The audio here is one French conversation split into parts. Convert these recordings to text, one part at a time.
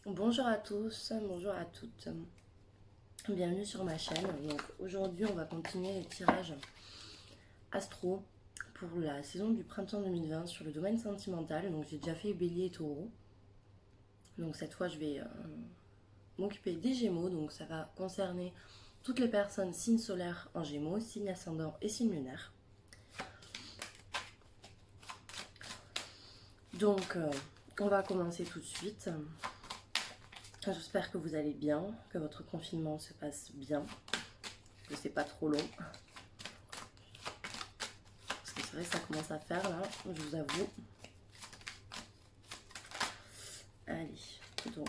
Bonjour à tous, bonjour à toutes, bienvenue sur ma chaîne. Donc aujourd'hui on va continuer les tirages astro pour la saison du printemps 2020 sur le domaine sentimental. Donc j'ai déjà fait Bélier et Taureau. Donc cette fois je vais m'occuper des Gémeaux. Donc ça va concerner toutes les personnes signe solaire en Gémeaux, signe ascendant et signe lunaire. Donc on va commencer tout de suite. J'espère que vous allez bien, que votre confinement se passe bien, que c'est pas trop long. Parce que c'est vrai que ça commence à faire là, je vous avoue. Allez, donc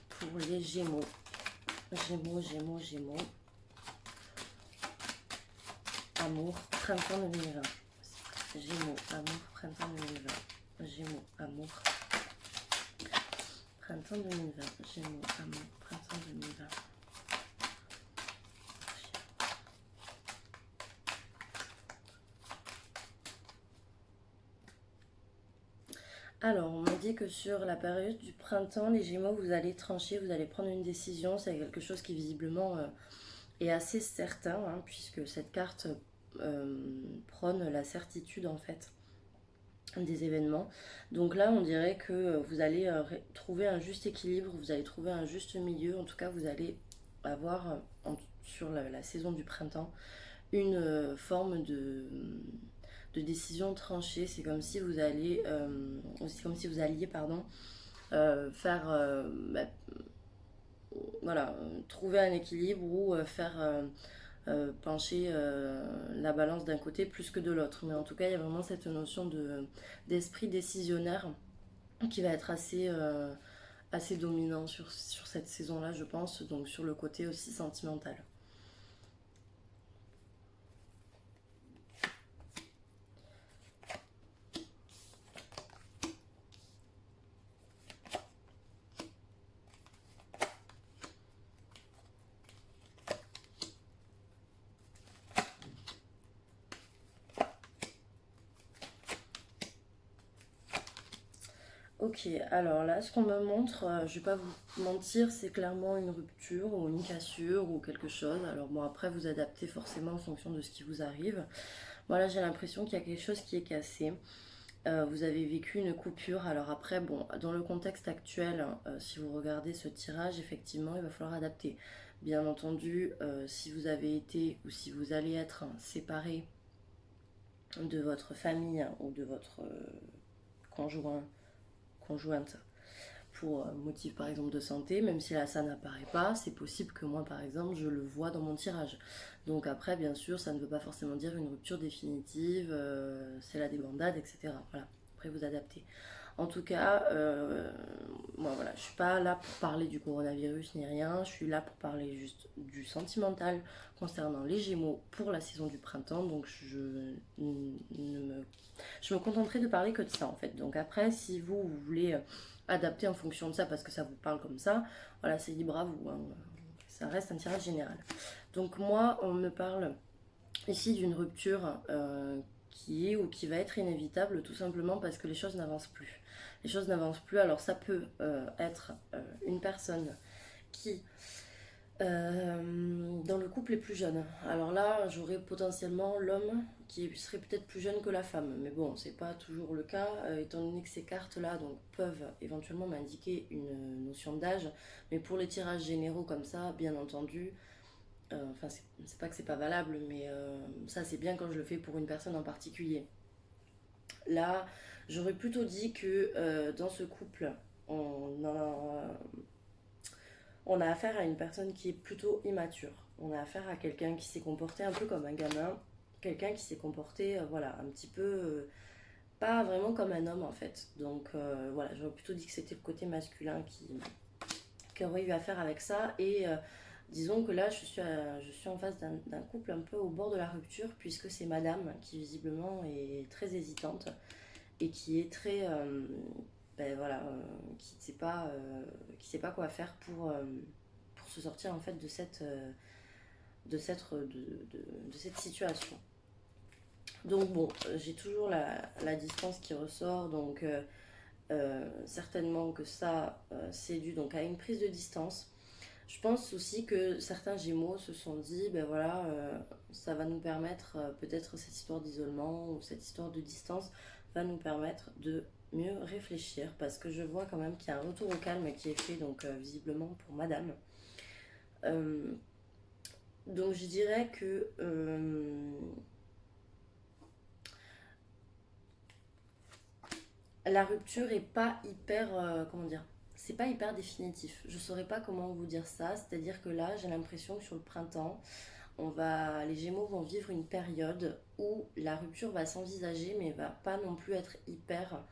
pour les Gémeaux. Gémeaux. Amour, printemps 2020. Gémeaux, amour, printemps 2020. Gémeaux, amour, printemps 2020. Gémeaux, amour, printemps 2020. Alors, on me dit que sur la période du printemps, les Gémeaux, vous allez trancher, vous allez prendre une décision. C'est quelque chose qui visiblement est assez certain, hein, puisque cette carte prône la certitude en fait des événements. Donc là, on dirait que vous allez trouver un juste équilibre, vous allez trouver un juste milieu. En tout cas, vous allez avoir sur la saison du printemps une forme de décision tranchée. C'est comme si vous allez, c'est comme si vous alliez, pardon, faire, voilà, trouver un équilibre ou faire pencher la balance d'un côté plus que de l'autre. Mais en tout cas, il y a vraiment cette notion d'esprit décisionnaire qui va être assez dominant sur cette saison-là, je pense, donc sur le côté aussi sentimental. Ok, alors là, ce qu'on me montre, je vais pas vous mentir, c'est clairement une rupture ou une cassure ou quelque chose. Alors bon, après, vous adaptez forcément en fonction de ce qui vous arrive. Voilà, j'ai l'impression qu'il y a quelque chose qui est cassé. Vous avez vécu une coupure. Alors après, bon, dans le contexte actuel, si vous regardez ce tirage, effectivement, il va falloir adapter. Bien entendu, si vous avez été ou si vous allez être séparé de votre famille ou de votre conjoint, conjointe pour motif par exemple de santé, même si là ça n'apparaît pas, c'est possible que moi par exemple je le vois dans mon tirage. Donc après bien sûr ça ne veut pas forcément dire une rupture définitive, c'est la débandade, etc. Voilà, après vous adaptez. En tout cas, moi voilà, je suis pas là pour parler du coronavirus ni rien, je suis là pour parler juste du sentimental concernant les Gémeaux pour la saison du printemps, donc je me contenterai de parler que de ça en fait. Donc après, si vous voulez adapter en fonction de ça parce que ça vous parle comme ça, voilà, c'est libre à vous, hein. Ça reste un tirage général. Donc moi, on me parle ici d'une rupture qui est ou qui va être inévitable tout simplement parce que les choses n'avancent plus. Les choses n'avancent plus, alors ça peut être une personne qui dans le couple est plus jeune. Alors là, j'aurais potentiellement l'homme qui serait peut-être plus jeune que la femme. Mais bon, c'est pas toujours le cas, étant donné que ces cartes-là donc, peuvent éventuellement m'indiquer une notion d'âge. Mais pour les tirages généraux comme ça, bien entendu, enfin, c'est pas que c'est pas valable, mais ça, c'est bien quand je le fais pour une personne en particulier. Là, j'aurais plutôt dit que dans ce couple, on a on a affaire à une personne qui est plutôt immature. On a affaire à quelqu'un qui s'est comporté un peu comme un gamin, quelqu'un qui s'est comporté, voilà, un petit peu, pas vraiment comme un homme en fait. Donc voilà, j'aurais plutôt dit que c'était le côté masculin qui aurait eu affaire avec ça. Et disons que là, je suis en face d'un couple un peu au bord de la rupture, puisque c'est madame qui visiblement est très hésitante et qui est très ben voilà, qui sait pas quoi faire pour se sortir en fait de cette situation. Donc bon, j'ai toujours la distance qui ressort, donc Certainement que ça, c'est dû donc à une prise de distance. Je pense aussi que certains Gémeaux se sont dit, ben voilà, ça va nous permettre, peut-être cette histoire d'isolement ou cette histoire de distance va nous permettre de mieux réfléchir, parce que je vois quand même qu'il y a un retour au calme qui est fait, donc visiblement pour Madame. Euh, donc je dirais que la rupture est pas hyper, comment dire, c'est pas hyper définitif. Je saurais pas comment vous dire ça, c'est-à-dire que là, j'ai l'impression que sur le printemps, les Gémeaux vont vivre une période où la rupture va s'envisager, mais va pas non plus être hyper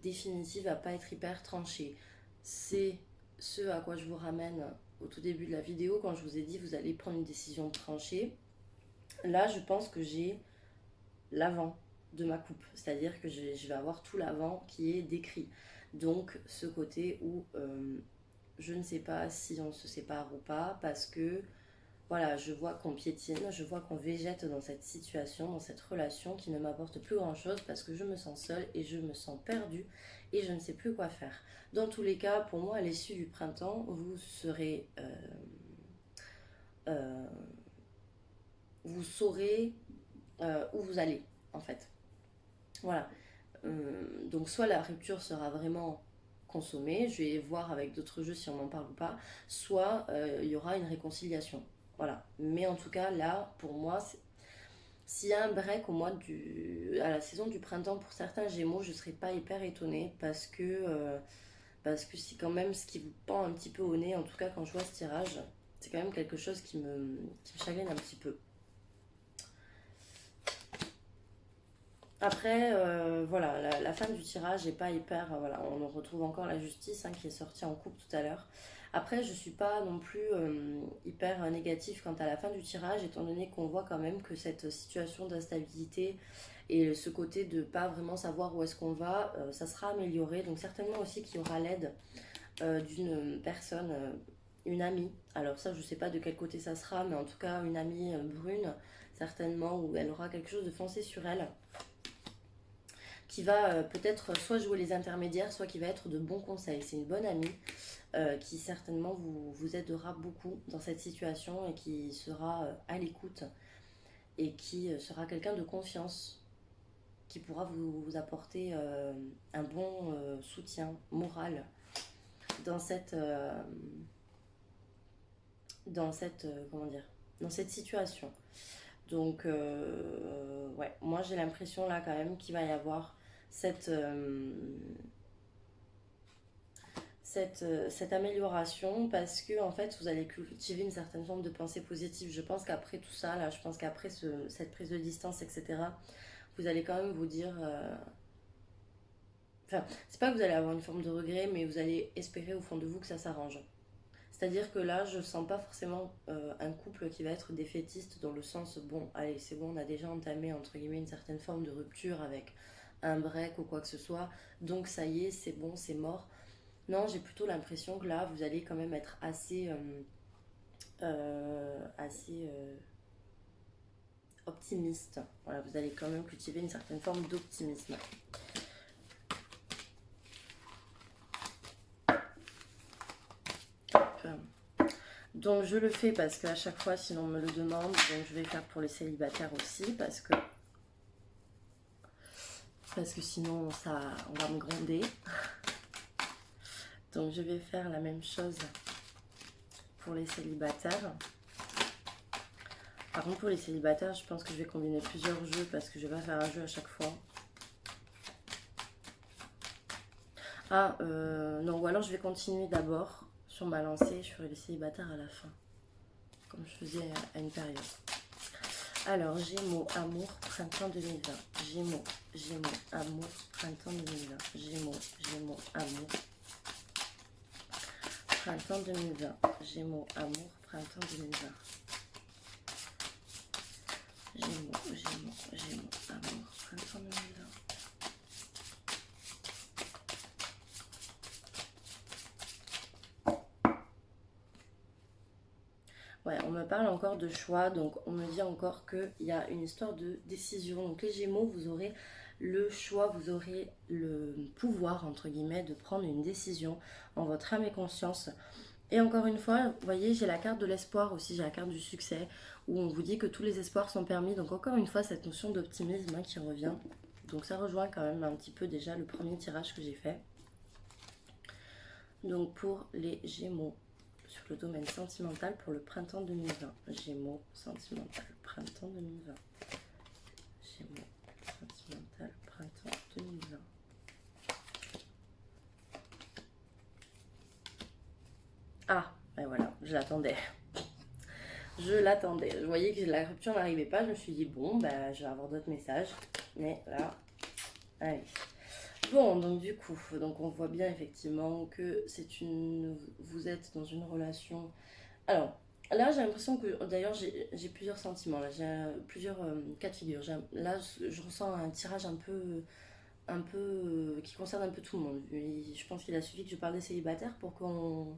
définitive, va pas être hyper tranchée. C'est ce à quoi je vous ramène au tout début de la vidéo quand je vous ai dit vous allez prendre une décision tranchée. Là, je pense que j'ai l'avant de ma coupe, c'est-à-dire que je vais avoir tout l'avant qui est décrit. Donc ce côté où je ne sais pas si on se sépare ou pas, parce que voilà, je vois qu'on piétine, je vois qu'on végète dans cette situation, dans cette relation qui ne m'apporte plus grand-chose, parce que je me sens seule et je me sens perdue et je ne sais plus quoi faire. Dans tous les cas, pour moi, à l'issue du printemps, euh, vous saurez où vous allez, en fait. Voilà. Donc soit la rupture sera vraiment consommée, je vais voir avec d'autres jeux si on en parle ou pas, soit il y aura une réconciliation. Voilà. Mais en tout cas, là, pour moi, s'il y a un break à la saison du printemps pour certains Gémeaux, je ne serais pas hyper étonnée, parce que c'est quand même ce qui vous pend un petit peu au nez, en tout cas quand je vois ce tirage, c'est quand même quelque chose qui me chagrine un petit peu. Après, voilà, la fin du tirage n'est pas hyper. Voilà, on retrouve encore la justice, hein, qui est sortie en coupe tout à l'heure. Après, je ne suis pas non plus hyper négative quant à la fin du tirage, étant donné qu'on voit quand même que cette situation d'instabilité et ce côté de pas vraiment savoir où est-ce qu'on va, ça sera amélioré. Donc certainement aussi qu'il y aura l'aide d'une personne, une amie. Alors ça, je ne sais pas de quel côté ça sera, mais en tout cas une amie brune, certainement, où elle aura quelque chose de foncé sur elle qui va peut-être soit jouer les intermédiaires, soit qui va être de bons conseils. C'est une bonne amie qui certainement vous aidera beaucoup dans cette situation et qui sera à l'écoute et qui sera quelqu'un de confiance qui pourra vous apporter un bon soutien moral dans comment dire, dans cette situation. Donc, ouais, moi j'ai l'impression là quand même qu'il va y avoir cette, euh, cette amélioration, parce que en fait vous allez cultiver une certaine forme de pensée positive. Je pense qu'après tout ça, là, je pense qu'après cette prise de distance, etc., vous allez quand même vous dire. Enfin, c'est pas que vous allez avoir une forme de regret, mais vous allez espérer au fond de vous que ça s'arrange. C'est-à-dire que là, je sens pas forcément un couple qui va être défaitiste dans le sens, bon, allez, c'est bon, on a déjà entamé, entre guillemets, une certaine forme de rupture avec un break ou quoi que ce soit, donc ça y est, c'est bon, c'est mort. Non, j'ai plutôt l'impression que là, vous allez quand même être assez optimiste. Voilà, vous allez quand même cultiver une certaine forme d'optimisme. Donc je le fais parce qu'à chaque fois, sinon on me le demande, donc je vais faire pour les célibataires aussi, parce que sinon on va me gronder. Donc je vais faire la même chose pour les célibataires. Par contre, pour les célibataires, je pense que je vais combiner plusieurs jeux parce que je vais pas faire un jeu à chaque fois. Ah, non, ou alors je vais continuer d'abord sur ma lancée, je ferai les célibataires à la fin, comme je faisais à une période. Alors, Gémeaux, amour, printemps 2020. Gémeaux, Gémeaux, amour, printemps 2020. Gémeaux, Gémeaux, amour, printemps 2020. Gémeaux, amour, printemps 2020. Gémeaux, Gémeaux, Gémeaux, amour, printemps 2020. Ouais, on me parle encore de choix, donc on me dit encore qu'il y a une histoire de décision. Donc les Gémeaux, vous aurez le choix, vous aurez le pouvoir, entre guillemets, de prendre une décision en votre âme et conscience. Et encore une fois, vous voyez, j'ai la carte de l'espoir aussi, j'ai la carte du succès, où on vous dit que tous les espoirs sont permis. Donc encore une fois, cette notion d'optimisme qui revient. Donc ça rejoint quand même un petit peu déjà le premier tirage que j'ai fait. Donc pour les Gémeaux, sur le domaine sentimental pour le printemps 2020. Gémeaux, sentimental, printemps 2020. Gémeaux, sentimental, printemps 2020. Ah, ben voilà, je l'attendais. Je l'attendais. Je voyais que la rupture n'arrivait pas. Je me suis dit, bon, bah, je vais avoir d'autres messages. Mais là, allez. Bon, donc du coup, donc on voit bien effectivement que vous êtes dans une relation. Alors, là, j'ai l'impression que, d'ailleurs, j'ai plusieurs sentiments. Là, j'ai plusieurs cas de figure. Là, je ressens un tirage qui concerne un peu tout le monde. Et je pense qu'il a suffi que je parle des célibataires pour qu'on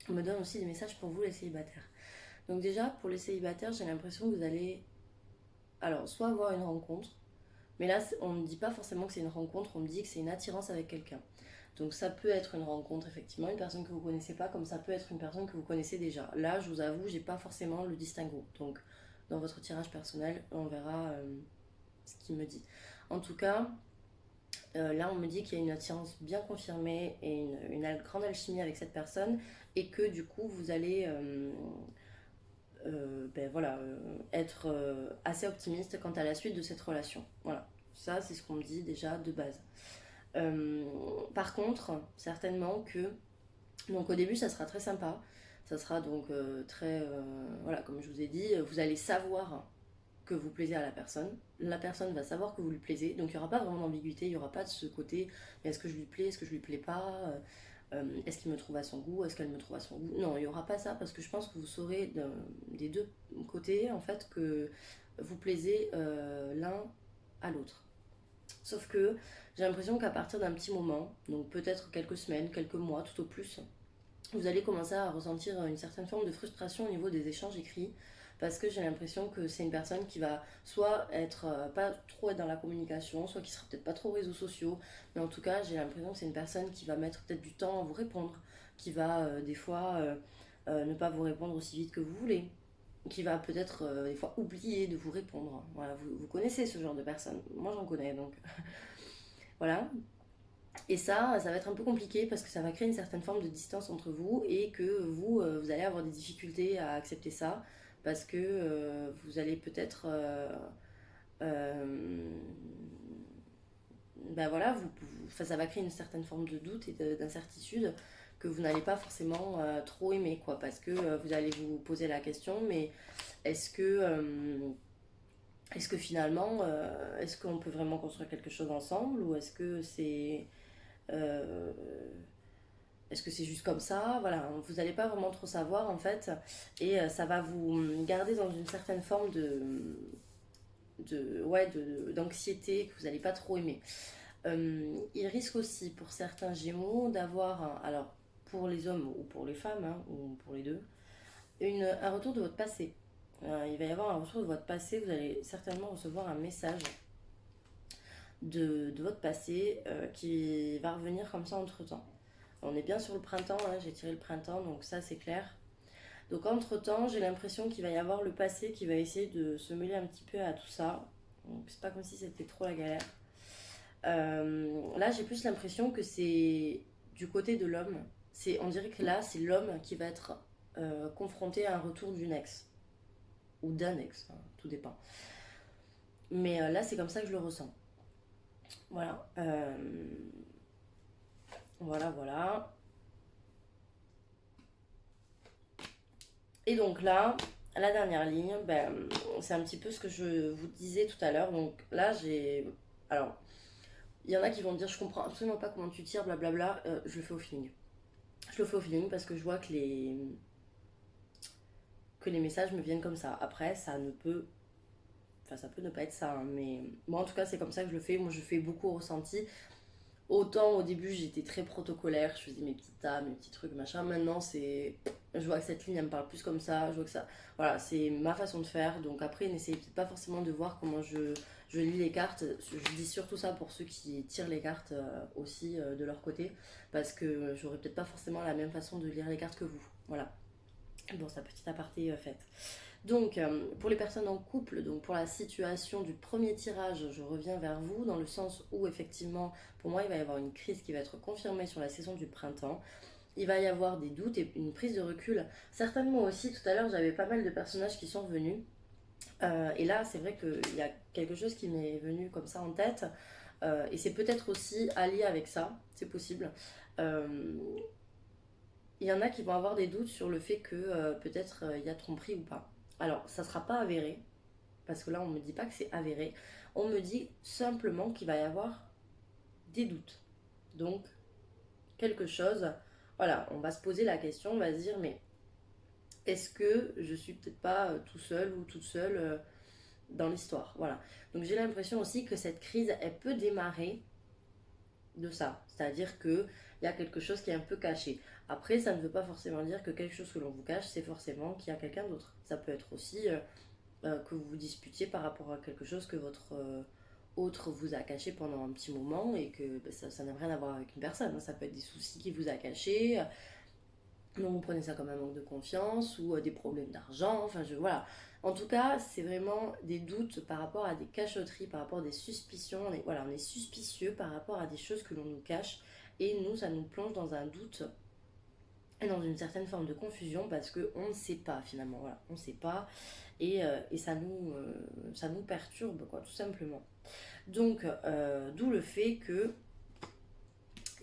me donne aussi des messages pour vous, les célibataires. Donc déjà, pour les célibataires, j'ai l'impression que vous allez, alors, soit avoir une rencontre, mais là, on ne me dit pas forcément que c'est une rencontre, on me dit que c'est une attirance avec quelqu'un. Donc ça peut être une rencontre, effectivement, une personne que vous ne connaissez pas, comme ça peut être une personne que vous connaissez déjà. Là, je vous avoue, j'ai pas forcément le distinguo. Donc, dans votre tirage personnel, on verra ce qu'il me dit. En tout cas, là, on me dit qu'il y a une attirance bien confirmée et une grande alchimie avec cette personne, et que du coup, vous allez ben voilà, être assez optimiste quant à la suite de cette relation. Voilà, ça c'est ce qu'on me dit déjà de base. Par contre, certainement que, donc au début ça sera très sympa, ça sera donc très, voilà, comme je vous ai dit, vous allez savoir que vous plaisez à la personne va savoir que vous lui plaisez, donc il n'y aura pas vraiment d'ambiguïté, il n'y aura pas de ce côté, est-ce que je lui plais, est-ce que je lui plais pas, est-ce qu'il me trouve à son goût, est-ce qu'elle me trouve à son goût. Non, il n'y aura pas ça, parce que je pense que vous saurez des deux côtés, en fait, que vous plaisez l'un à l'autre. Sauf que j'ai l'impression qu'à partir d'un petit moment, donc peut-être quelques semaines, quelques mois, tout au plus, vous allez commencer à ressentir une certaine forme de frustration au niveau des échanges écrits, parce que j'ai l'impression que c'est une personne qui va soit être pas trop être dans la communication, soit qui sera peut-être pas trop réseaux sociaux, mais en tout cas j'ai l'impression que c'est une personne qui va mettre peut-être du temps à vous répondre, qui va des fois ne pas vous répondre aussi vite que vous voulez, qui va peut-être des fois oublier de vous répondre. Voilà, vous connaissez ce genre de personne, moi j'en connais donc voilà. Et ça va être un peu compliqué parce que ça va créer une certaine forme de distance entre vous et que vous allez avoir des difficultés à accepter ça parce que vous allez peut-être, euh, ben voilà, enfin, ça va créer une certaine forme de doute et d'incertitude que vous n'allez pas forcément trop aimer, quoi, parce que vous allez vous poser la question, mais est-ce que, est-ce que finalement, est-ce qu'on peut vraiment construire quelque chose ensemble ou euh, est-ce que c'est juste comme ça? Voilà, vous n'allez pas vraiment trop savoir en fait, et ça va vous garder dans une certaine forme d'anxiété que vous n'allez pas trop aimer. Il risque aussi pour certains Gémeaux d'avoir, alors pour les hommes ou pour les femmes, hein, ou pour les deux, un retour de votre passé. Il va y avoir un retour de votre passé, vous allez certainement recevoir un message de votre passé qui va revenir comme ça entre temps. On est bien sur le printemps, hein, j'ai tiré le printemps, donc ça c'est clair. Donc entre-temps, j'ai l'impression qu'il va y avoir le passé qui va essayer de se mêler un petit peu à tout ça. Donc c'est pas comme si c'était trop la galère. Là, j'ai plus l'impression que c'est du côté de l'homme. On dirait que là, c'est l'homme qui va être confronté à un retour d'une ex. Ou d'un ex, hein, tout dépend. Mais là, c'est comme ça que je le ressens. Voilà. Voilà, voilà. Et donc là, la dernière ligne, ben, c'est un petit peu ce que je vous disais tout à l'heure. Donc là, j'ai... Alors, il y en a qui vont me dire, je comprends absolument pas comment tu tires, blablabla. Je le fais au feeling. Je le fais au feeling parce que je vois que les messages me viennent comme ça. Après, ça ne peut... Enfin, ça peut ne pas être ça, hein, mais moi, en tout cas, c'est comme ça que je le fais. Moi, je fais beaucoup au ressenti. Autant au début j'étais très protocolaire, je faisais mes petites tables, mes petits trucs, machin. Maintenant c'est. Je vois que cette ligne elle me parle plus comme ça, je vois que ça. Voilà, c'est ma façon de faire. Donc après, n'essayez peut-être pas forcément de voir comment je lis les cartes. Je dis surtout ça pour ceux qui tirent les cartes aussi de leur côté. Parce que j'aurais peut-être pas forcément la même façon de lire les cartes que vous. Voilà. Bon, ça petite aparté faite. Donc, pour les personnes en couple, donc pour la situation du premier tirage, je reviens vers vous dans le sens où effectivement, pour moi, il va y avoir une crise qui va être confirmée sur la saison du printemps. Il va y avoir des doutes et une prise de recul. Certainement aussi, tout à l'heure, j'avais pas mal de personnages qui sont venus. Et là, c'est vrai qu'il y a quelque chose qui m'est venu comme ça en tête. Et c'est peut-être aussi allié avec ça, c'est possible. Euh, il y en a qui vont avoir des doutes sur le fait que peut-être il y a tromperie ou pas. Alors, ça ne sera pas avéré, parce que là, on ne me dit pas que c'est avéré. On me dit simplement qu'il va y avoir des doutes. Donc, quelque chose, voilà, on va se poser la question, on va se dire, mais est-ce que je suis peut-être pas tout seul ou toute seule dans l'histoire? Voilà. Donc, j'ai l'impression aussi que cette crise, elle peut démarrer de ça. C'est-à-dire qu'il y a quelque chose qui est un peu caché. Après, ça ne veut pas forcément dire que quelque chose que l'on vous cache, c'est forcément qu'il y a quelqu'un d'autre. Ça peut être aussi que vous vous disputiez par rapport à quelque chose que votre autre vous a caché pendant un petit moment et que ben, ça n'a rien à voir avec une personne. Hein. Ça peut être des soucis qu'il vous a cachés. Donc vous prenez ça comme un manque de confiance ou des problèmes d'argent. Enfin, voilà. En tout cas, c'est vraiment des doutes par rapport à des cachotteries, par rapport à des suspicions. Voilà, on est suspicieux par rapport à des choses que l'on nous cache. Et nous, ça nous plonge dans un doute et dans une certaine forme de confusion parce qu'on ne sait pas finalement. Voilà, on ne sait pas et ça nous perturbe, quoi, tout simplement. Donc, d'où le fait que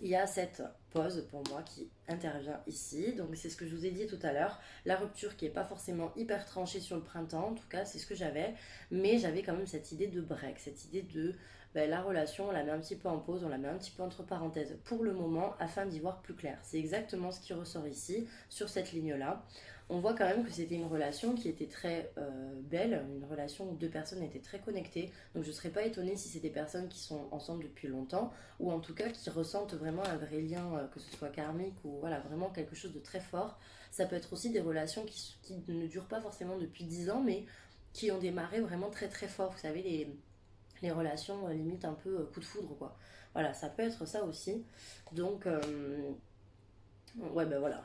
il y a cette pause pour moi qui intervient ici. Donc c'est ce que je vous ai dit tout à l'heure. La rupture qui n'est pas forcément hyper tranchée sur le printemps, en tout cas c'est ce que j'avais. Mais j'avais quand même cette idée de break, cette idée de ben, la relation, on la met un petit peu en pause, on la met un petit peu entre parenthèses pour le moment afin d'y voir plus clair. C'est exactement ce qui ressort ici sur cette ligne-là. On voit quand même que c'était une relation qui était très belle, une relation où deux personnes étaient très connectées. Donc je ne serais pas étonnée si c'est des personnes qui sont ensemble depuis longtemps ou en tout cas qui ressentent vraiment un vrai lien, que ce soit karmique ou voilà, vraiment quelque chose de très fort. Ça peut être aussi des relations qui ne durent pas forcément depuis 10 ans, mais qui ont démarré vraiment très très fort. Vous savez, les relations limite un peu coup de foudre, quoi. Voilà, ça peut être ça aussi. Donc, ouais, ben voilà.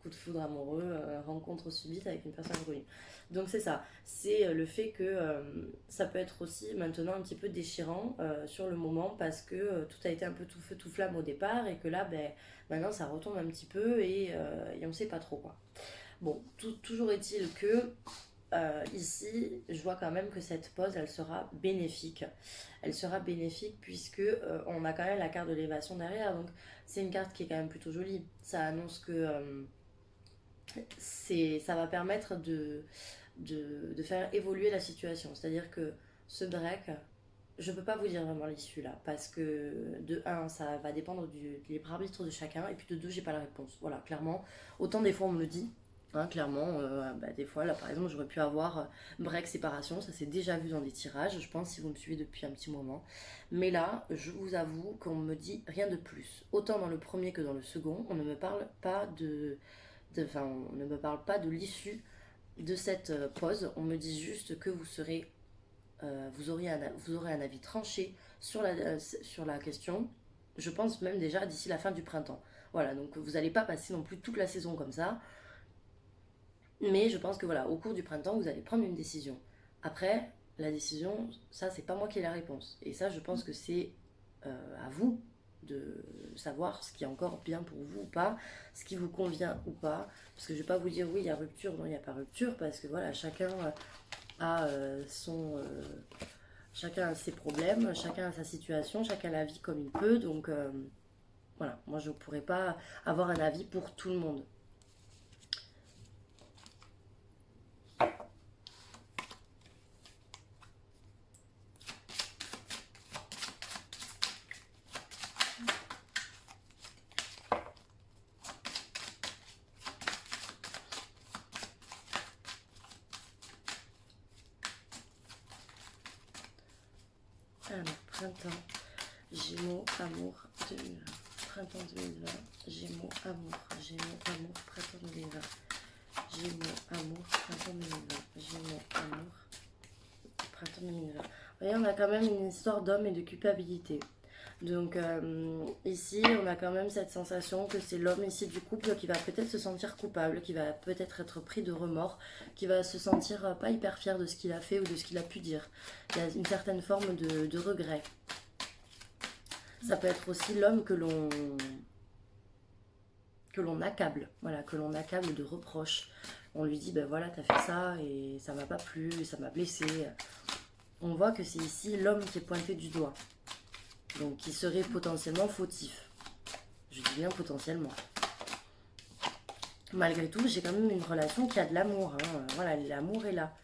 Coup de foudre amoureux, rencontre subite avec une personne inconnue. Donc c'est ça, c'est le fait que ça peut être aussi maintenant un petit peu déchirant sur le moment parce que tout a été un peu tout feu tout flamme au départ et que là ben, maintenant ça retombe un petit peu et on ne sait pas trop quoi. Bon, toujours est-il que ici, je vois quand même que cette pause, elle sera bénéfique. Elle sera bénéfique puisque on a quand même la carte de l'élévation derrière. Donc c'est une carte qui est quand même plutôt jolie. Ça annonce que ça va permettre de faire évoluer la situation. C'est-à-dire que ce break, je ne peux pas vous dire vraiment l'issue là, parce que de un, ça va dépendre du libre arbitre de chacun, et puis de deux, j'ai pas la réponse. Voilà, clairement. Autant des fois on me le dit, hein, clairement, bah, des fois là par exemple j'aurais pu avoir break séparation, ça s'est déjà vu dans des tirages, je pense si vous me suivez depuis un petit moment. Mais là, je vous avoue qu'on me dit rien de plus. Autant dans le premier que dans le second, on ne me parle pas enfin, on ne me parle pas de l'issue de cette pause. On me dit juste que vous aurez un avis tranché sur la question. Je pense même déjà d'ici la fin du printemps. Voilà, donc vous n'allez pas passer non plus toute la saison comme ça. Mais je pense que voilà, au cours du printemps, vous allez prendre une décision. Après, la décision, ça, c'est pas moi qui ai la réponse. Et ça, je pense que c'est à vous de savoir ce qui est encore bien pour vous ou pas, ce qui vous convient ou pas. Parce que je vais pas vous dire oui, il y a rupture, non, il n'y a pas rupture, parce que voilà, chacun a chacun a ses problèmes, chacun a sa situation, chacun la vit comme il peut. Donc voilà, moi je ne pourrais pas avoir un avis pour tout le monde. Alors, printemps. Gémeaux, amour 2020. Printemps 2020. Gémeaux, amour. Gémeaux, amour, printemps 2020. Gémeaux, amour, printemps 2020. Gémeaux, amour, printemps 2020. Vous voyez, on a quand même une histoire d'homme et de culpabilité. Donc ici, on a quand même cette sensation que c'est l'homme ici du couple qui va peut-être se sentir coupable, qui va peut-être être pris de remords, qui va se sentir pas hyper fier de ce qu'il a fait ou de ce qu'il a pu dire. Il y a une certaine forme de regret. Ça peut être aussi l'homme que l'on accable, voilà, que l'on accable de reproches. On lui dit, ben voilà, t'as fait ça et ça m'a pas plu, et ça m'a blessé. On voit que c'est ici l'homme qui est pointé du doigt, donc qui serait potentiellement fautif. Je dis bien potentiellement. Malgré tout, j'ai quand même une relation qui a de l'amour. Hein. Voilà, l'amour est là.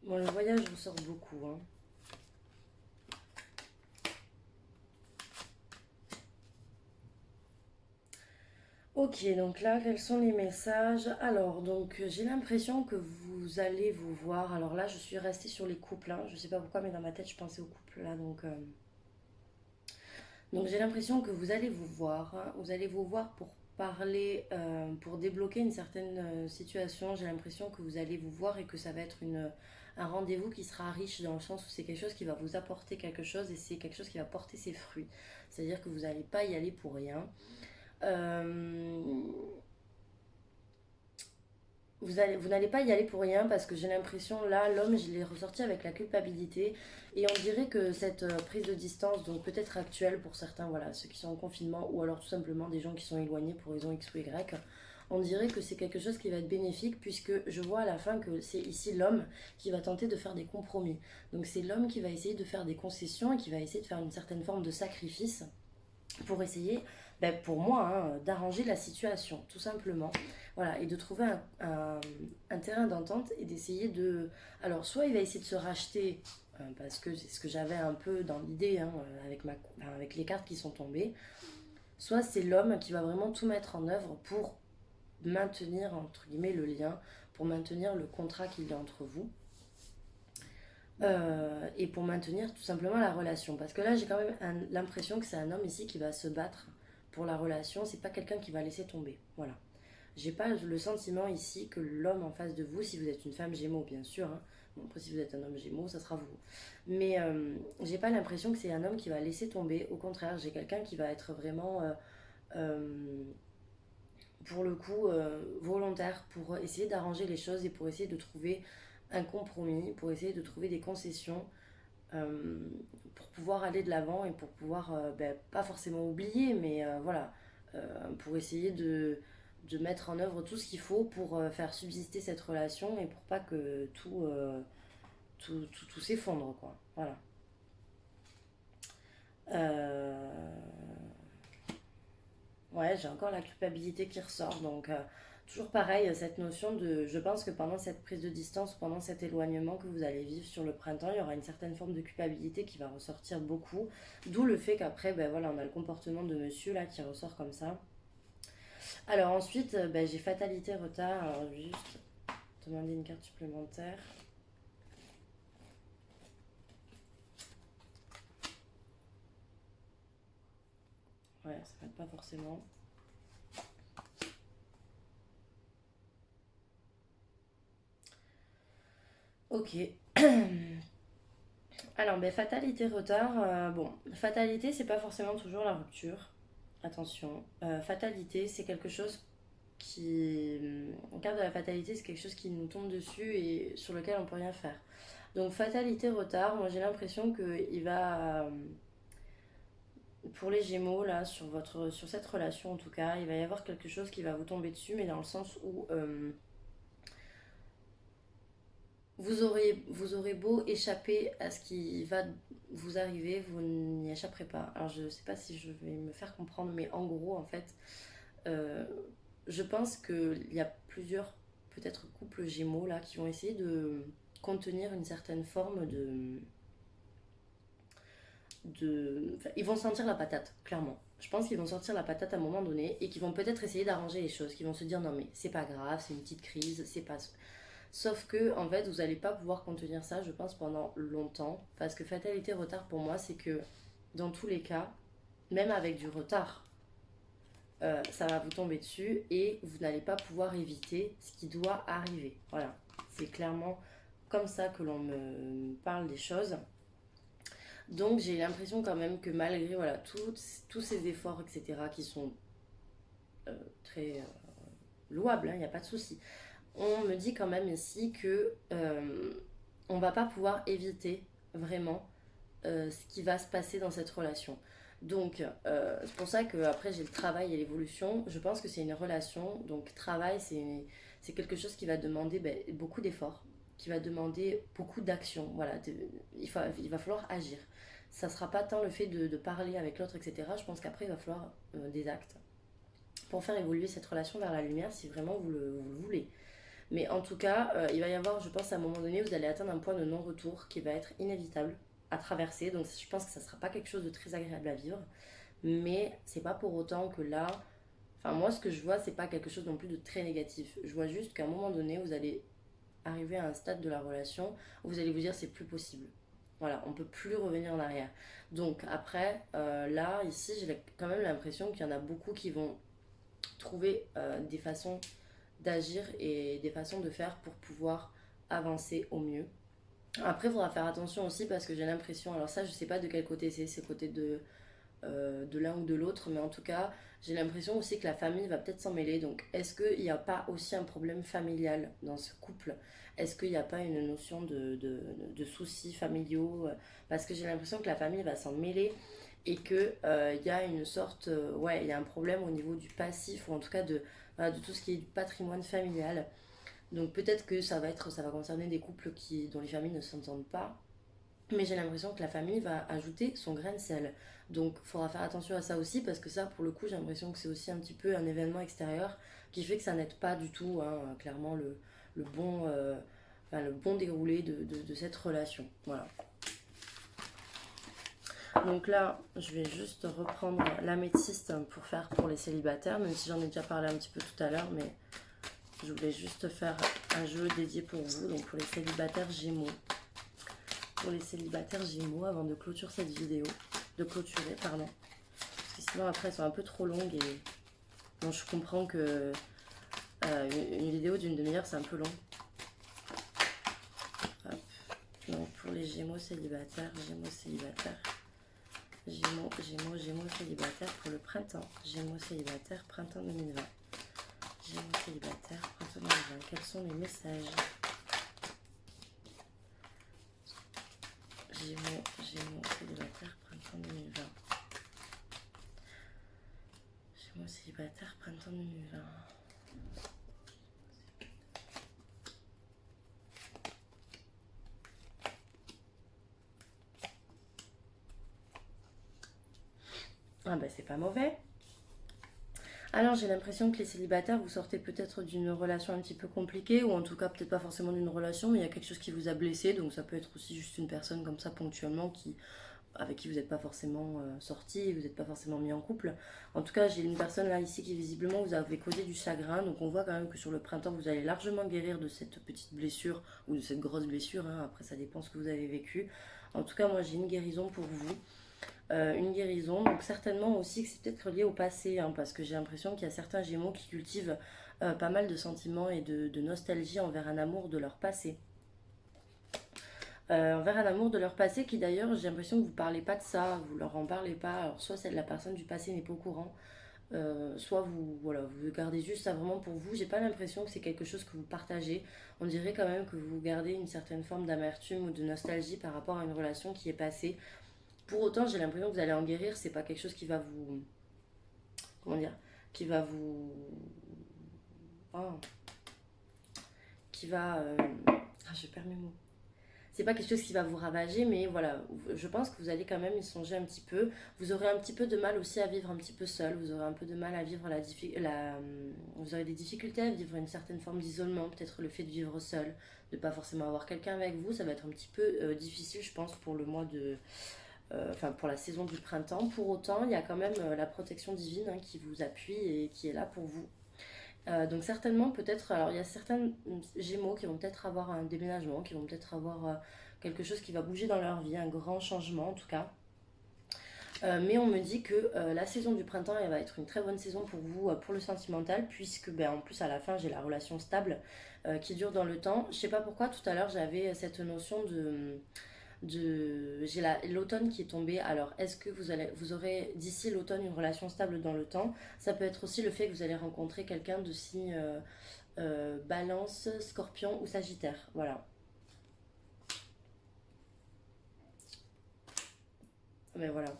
Bon, le voyage ressort beaucoup. Hein. Ok, donc là, quels sont les messages? Alors, donc, j'ai l'impression que vous allez vous voir. Alors là, je suis restée sur les couples. Hein. Je sais pas pourquoi, mais dans ma tête, je pensais aux couples là. Donc j'ai l'impression que vous allez vous voir. Hein. Vous allez vous voir pour parler, pour débloquer une certaine situation. J'ai l'impression que vous allez vous voir et que ça va être un rendez-vous qui sera riche dans le sens où c'est quelque chose qui va vous apporter quelque chose et c'est quelque chose qui va porter ses fruits. C'est-à-dire que vous n'allez pas y aller pour rien. Euh, vous n'allez pas y aller pour rien parce que j'ai l'impression, là, l'homme, je l'ai ressorti avec la culpabilité. Et on dirait que cette prise de distance, donc peut-être actuelle pour certains, voilà, ceux qui sont en confinement, ou alors tout simplement des gens qui sont éloignés pour raison X ou Y, on dirait que c'est quelque chose qui va être bénéfique puisque je vois à la fin que c'est ici l'homme qui va tenter de faire des compromis. Donc c'est l'homme qui va essayer de faire des concessions et qui va essayer de faire une certaine forme de sacrifice pour essayer, ben, pour moi, hein, d'arranger la situation, tout simplement. Voilà, et de trouver un terrain d'entente et d'essayer de... Alors, soit il va essayer de se racheter, parce que c'est ce que j'avais un peu dans l'idée, hein, avec les cartes qui sont tombées, soit c'est l'homme qui va vraiment tout mettre en œuvre pour maintenir, entre guillemets, le lien, pour maintenir le contrat qu'il y a entre vous. Et pour maintenir tout simplement la relation. Parce que là, j'ai quand même l'impression que c'est un homme ici qui va se battre pour la relation. C'est pas quelqu'un qui va laisser tomber. Voilà. J'ai pas le sentiment ici que l'homme en face de vous, si vous êtes une femme Gémeaux, bien sûr. Hein, bon, après, si vous êtes un homme Gémeaux, ça sera vous. Mais j'ai pas l'impression que c'est un homme qui va laisser tomber. Au contraire, j'ai quelqu'un qui va être vraiment, euh, pour le coup, volontaire pour essayer d'arranger les choses et pour essayer de trouver un compromis, pour essayer de trouver des concessions euh, pour pouvoir aller de l'avant et pour pouvoir, ben, pas forcément oublier, mais voilà, pour essayer de mettre en œuvre tout ce qu'il faut pour faire subsister cette relation et pour pas que tout s'effondre, quoi. Voilà. Euh, Ouais, j'ai encore la culpabilité qui ressort. Donc, toujours pareil, cette notion de... Je pense que pendant cette prise de distance, pendant cet éloignement que vous allez vivre sur le printemps, il y aura une certaine forme de culpabilité qui va ressortir beaucoup. D'où le fait qu'après, ben voilà, on a le comportement de monsieur là qui ressort comme ça. Alors ensuite, ben, j'ai fatalité retard. Alors juste demander une carte supplémentaire. Ouais, ça va pas forcément. Ok. Alors, ben, fatalité retard. Bon, fatalité, c'est pas forcément toujours la rupture. Attention. Fatalité, c'est quelque chose qui. En carte de la fatalité, c'est quelque chose qui nous tombe dessus et sur lequel on peut rien faire. Donc, fatalité retard, moi j'ai l'impression que il va. Pour les Gémeaux, là, sur cette relation en tout cas, il va y avoir quelque chose qui va vous tomber dessus, mais dans le sens où vous aurez beau échapper à ce qui va vous arriver, vous n'y échapperez pas. Alors je sais pas si je vais me faire comprendre, mais en gros, en fait, euh, je pense qu'il y a plusieurs, peut-être couples gémeaux là, qui vont essayer de contenir une certaine forme enfin, ils vont sentir la patate, clairement. Je pense qu'ils vont sortir la patate à un moment donné et qu'ils vont peut-être essayer d'arranger les choses, qu'ils vont se dire non mais c'est pas grave, c'est une petite crise, c'est pas... Sauf que en fait vous n'allez pas pouvoir contenir ça je pense pendant longtemps parce que fatalité retard pour moi c'est que dans tous les cas, même avec du retard, ça va vous tomber dessus et vous n'allez pas pouvoir éviter ce qui doit arriver. Voilà, c'est clairement comme ça que l'on me parle des choses. Donc j'ai l'impression quand même que malgré voilà, tous ces efforts, etc., qui sont très louables, il n'y a pas de souci, on me dit quand même ici que on va pas pouvoir éviter vraiment ce qui va se passer dans cette relation. Donc c'est pour ça que après j'ai le travail et l'évolution. Je pense que c'est une relation. Donc travail c'est quelque chose qui va demander beaucoup d'efforts, qui va demander beaucoup d'action. Voilà, il va falloir agir. Ça sera pas tant le fait de parler avec l'autre, etc. Je pense qu'après il va falloir des actes pour faire évoluer cette relation vers la lumière si vraiment vous le voulez. Mais en tout cas, il va y avoir, je pense, à un moment donné, vous allez atteindre un point de non-retour qui va être inévitable à traverser. Donc je pense que ça ne sera pas quelque chose de très agréable à vivre. Mais c'est pas pour autant que là. Enfin, moi, ce que je vois, c'est pas quelque chose non plus de très négatif. Je vois juste qu'à un moment donné, vous allez arriver à un stade de la relation où vous allez vous dire c'est plus possible. Voilà, on peut plus revenir en arrière. Donc après, là, ici, j'ai quand même l'impression qu'il y en a beaucoup qui vont trouver des façons d'agir et des façons de faire pour pouvoir avancer au mieux. Après, il faudra faire attention aussi parce que j'ai l'impression, alors ça, je sais pas de quel côté c'est le côté de l'un ou de l'autre, mais en tout cas, j'ai l'impression aussi que la famille va peut-être s'en mêler. Donc, est-ce qu'il n'y a pas aussi un problème familial dans ce couple? Est-ce qu'il n'y a pas une notion de soucis familiaux? Parce que j'ai l'impression que la famille va s'en mêler et qu'il y a une sorte, ouais, il y a un problème au niveau du passif, ou en tout cas voilà, de tout ce qui est du patrimoine familial. Donc peut-être que ça va concerner des couples dont les familles ne s'entendent pas, mais j'ai l'impression que la famille va ajouter son grain de sel. Donc il faudra faire attention à ça aussi, parce que ça, pour le coup, j'ai l'impression que c'est aussi un petit peu un événement extérieur qui fait que ça n'aide pas du tout, hein, clairement, le bon, enfin, le bon déroulé de cette relation. Voilà. Donc là, je vais juste reprendre l'améthyste pour faire pour les célibataires, même si j'en ai déjà parlé un petit peu tout à l'heure, mais je voulais juste faire un jeu dédié pour vous, donc pour les célibataires gémeaux. Pour les célibataires gémeaux, avant de clôturer cette vidéo, pardon. Parce que sinon après elles sont un peu trop longues et bon, je comprends que une vidéo d'une demi-heure c'est un peu long. Hop. Donc pour les gémeaux célibataires, Gémeaux célibataire pour le printemps. Gémeaux célibataire, printemps 2020. Gémeaux célibataire, printemps 2020. Quels sont les messages? Gémeaux célibataire, printemps 2020. Gémeaux célibataire, printemps 2020. Ah bah c'est pas mauvais. Alors j'ai l'impression que les célibataires, vous sortez peut-être d'une relation un petit peu compliquée, ou en tout cas peut-être pas forcément d'une relation, mais il y a quelque chose qui vous a blessé, donc ça peut être aussi juste une personne comme ça ponctuellement avec qui vous n'êtes pas forcément sorti, vous n'êtes pas forcément mis en couple. En tout cas, j'ai une personne là ici qui visiblement vous avez causé du chagrin, donc on voit quand même que sur le printemps vous allez largement guérir de cette petite blessure ou de cette grosse blessure, hein. Après ça dépend ce que vous avez vécu. En tout cas, moi j'ai une guérison pour vous. Une guérison, donc certainement aussi que c'est peut-être lié au passé, hein, parce que j'ai l'impression qu'il y a certains gémeaux qui cultivent pas mal de sentiments et de nostalgie envers un amour de leur passé. Envers un amour de leur passé qui d'ailleurs j'ai l'impression que vous parlez pas de ça, vous leur en parlez pas, alors soit la personne du passé n'est pas au courant, soit vous gardez juste ça vraiment pour vous. J'ai pas l'impression que c'est quelque chose que vous partagez. On dirait quand même que vous gardez une certaine forme d'amertume ou de nostalgie par rapport à une relation qui est passée. Pour autant, j'ai l'impression que vous allez en guérir. C'est pas quelque chose qui va vous, comment dire, qui va vous, oh, qui va Ah, je perds mes mots. C'est pas quelque chose qui va vous ravager, mais voilà, je pense que vous allez quand même y songer un petit peu. Vous aurez un petit peu de mal aussi à vivre un petit peu seul. Vous aurez un peu de mal à vivre vous aurez des difficultés à vivre une certaine forme d'isolement. Peut-être le fait de vivre seul, de pas forcément avoir quelqu'un avec vous, ça va être un petit peu difficile, je pense, pour le mois de, enfin pour la saison du printemps. Pour autant, il y a quand même la protection divine hein, qui vous appuie et qui est là pour vous. Donc certainement peut-être, alors il y a certains Gémeaux qui vont peut-être avoir un déménagement, qui vont peut-être avoir quelque chose qui va bouger dans leur vie, un grand changement en tout cas. Mais on me dit que la saison du printemps, elle va être une très bonne saison pour vous, pour le sentimental, puisque ben, en plus à la fin j'ai la relation stable qui dure dans le temps. Je sais pas pourquoi tout à l'heure j'avais cette notion j'ai l'automne qui est tombé. Alors, est-ce que vous aurez d'ici l'automne une relation stable dans le temps? Ça peut être aussi le fait que vous allez rencontrer quelqu'un de signe Balance, Scorpion ou Sagittaire. Voilà. Mais voilà,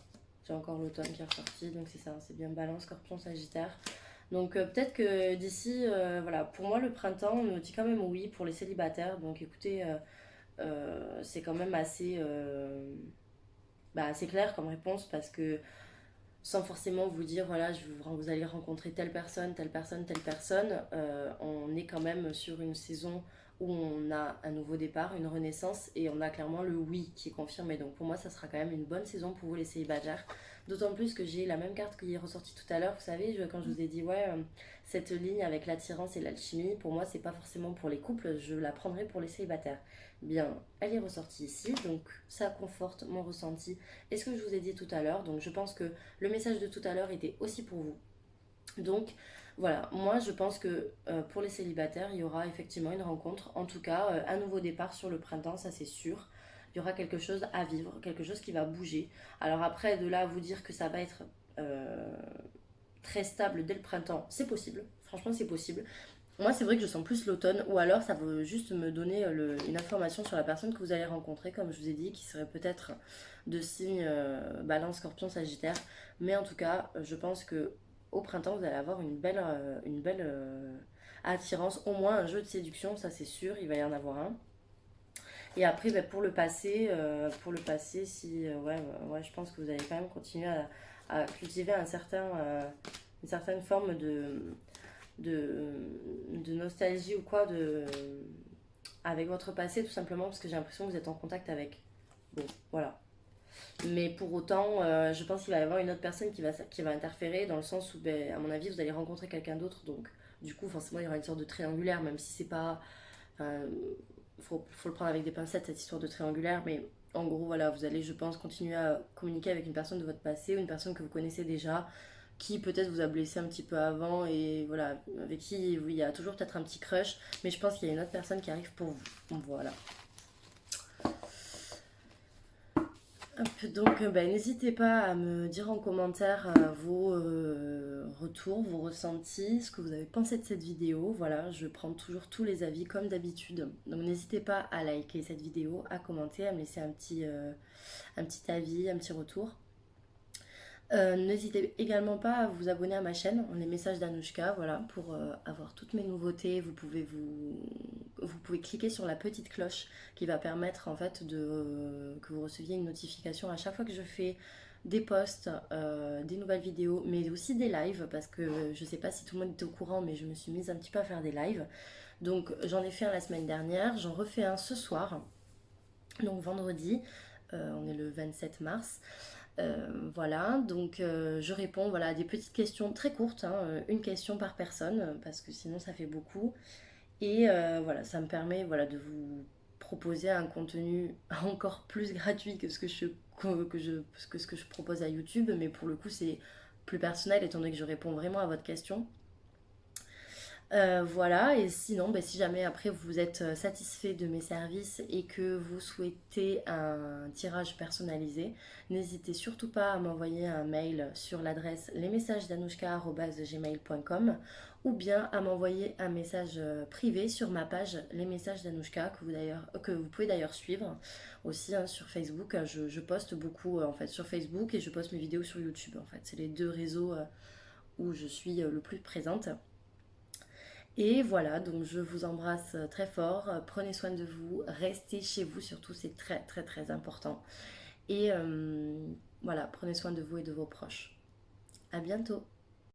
j'ai encore l'automne qui est ressorti, donc c'est ça, c'est bien Balance, Scorpion, Sagittaire. Donc peut-être que d'ici, voilà, pour moi le printemps, on me dit quand même oui pour les célibataires. Donc écoutez, c'est quand même assez clair comme réponse parce que sans forcément vous dire voilà vous allez rencontrer telle personne, telle personne, telle personne, on est quand même sur une saison où on a un nouveau départ, une renaissance et on a clairement le oui qui est confirmé. Donc pour moi ça sera quand même une bonne saison pour vous les célibataires. D'autant plus que j'ai la même carte qui est ressortie tout à l'heure. Vous savez, quand je vous ai dit ouais cette ligne avec l'attirance et l'alchimie, pour moi c'est pas forcément pour les couples, je la prendrai pour les célibataires. Bien, elle est ressortie ici, donc ça conforte mon ressenti et ce que je vous ai dit tout à l'heure. Donc je pense que le message de tout à l'heure était aussi pour vous. Donc voilà, moi je pense que pour les célibataires, il y aura effectivement une rencontre, en tout cas un nouveau départ sur le printemps, ça c'est sûr. Il y aura quelque chose à vivre, quelque chose qui va bouger. Alors après, de là à vous dire que ça va être euh, très stable dès le printemps, c'est possible. Franchement, c'est possible. Moi, c'est vrai que je sens plus l'automne, ou alors ça veut juste me donner une information sur la personne que vous allez rencontrer, comme je vous ai dit, qui serait peut-être de signe Balance, Scorpion, Sagittaire. Mais en tout cas, je pense que au printemps, vous allez avoir une belle attirance, au moins un jeu de séduction, ça c'est sûr, il va y en avoir un. Et après, ben, pour le passé, si ouais, je pense que vous allez quand même continuer à cultiver une certaine forme de, de nostalgie ou quoi avec votre passé, tout simplement parce que j'ai l'impression que vous êtes en contact avec. Bon, voilà. Mais pour autant, je pense qu'il va y avoir une autre personne qui va interférer dans le sens où, ben, à mon avis, vous allez rencontrer quelqu'un d'autre. Donc, du coup, forcément, il y aura une sorte de triangulaire, même si c'est pas. Enfin, faut le prendre avec des pincettes, cette histoire de triangulaire. Mais en gros, voilà, vous allez, je pense, continuer à communiquer avec une personne de votre passé ou une personne que vous connaissez déjà, qui peut-être vous a blessé un petit peu avant et voilà, avec qui oui, il y a toujours peut-être un petit crush. Mais je pense qu'il y a une autre personne qui arrive pour vous. Donc, voilà. Donc, ben, n'hésitez pas à me dire en commentaire vos retours, vos ressentis, ce que vous avez pensé de cette vidéo. Voilà, je prends toujours tous les avis comme d'habitude. Donc, n'hésitez pas à liker cette vidéo, à commenter, à me laisser un petit avis, un petit retour. N'hésitez également pas à vous abonner à ma chaîne, les messages d'Anouchka, voilà, pour avoir toutes mes nouveautés. Vous pouvez cliquer sur la petite cloche qui va permettre en fait que vous receviez une notification à chaque fois que je fais des posts, des nouvelles vidéos, mais aussi des lives, parce que je sais pas si tout le monde est au courant, mais je me suis mise un petit peu à faire des lives. Donc j'en ai fait un la semaine dernière, j'en refais un ce soir, donc vendredi, on est le 27 mars. Voilà, donc je réponds voilà, à des petites questions très courtes, hein, une question par personne, parce que sinon ça fait beaucoup. Et voilà, ça me permet voilà, de vous proposer un contenu encore plus gratuit que ce que je propose à YouTube, mais pour le coup c'est plus personnel étant donné que je réponds vraiment à votre question. Voilà, et sinon, ben, si jamais après vous êtes satisfait de mes services et que vous souhaitez un tirage personnalisé, n'hésitez surtout pas à m'envoyer un mail sur l'adresse lesmessagesdanouchka@gmail.com ou bien à m'envoyer un message privé sur ma page Les Messages d'Anouchka que vous pouvez d'ailleurs suivre aussi hein, sur Facebook. Je poste beaucoup en fait sur Facebook et je poste mes vidéos sur YouTube en fait. C'est les deux réseaux où je suis le plus présente. Et voilà, donc je vous embrasse très fort. Prenez soin de vous, restez chez vous surtout, c'est très très très important. Et voilà, prenez soin de vous et de vos proches. À bientôt.